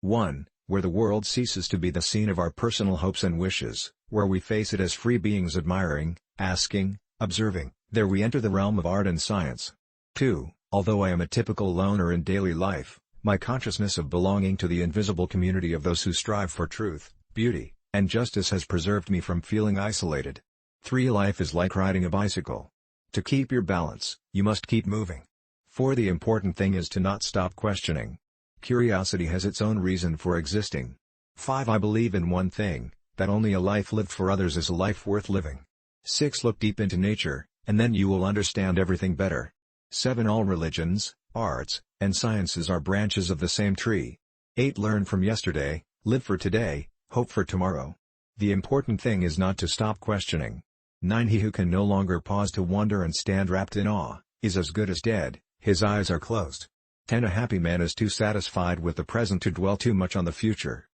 1. Where the world ceases to be the scene of our personal hopes and wishes, where we face it as free beings admiring, asking, observing, there we enter the realm of art and science. 2. Although I am a typical loner in daily life, my consciousness of belonging to the invisible community of those who strive for truth, beauty, and justice has preserved me from feeling isolated. 3. Life is like riding a bicycle. To keep your balance, you must keep moving. 4. The important thing is to not stop questioning. Curiosity has its own reason for existing. 5. I believe in one thing, that only a life lived for others is a life worth living. 6. Look deep into nature, and then you will understand everything better. 7. All religions, arts, and sciences are branches of the same tree. 8. Learn from yesterday, live for today, hope for tomorrow. The important thing is not to stop questioning. 9. He who can no longer pause to wonder and stand wrapped in awe, is as good as dead, his eyes are closed. 10. A happy man is too satisfied with the present to dwell too much on the future.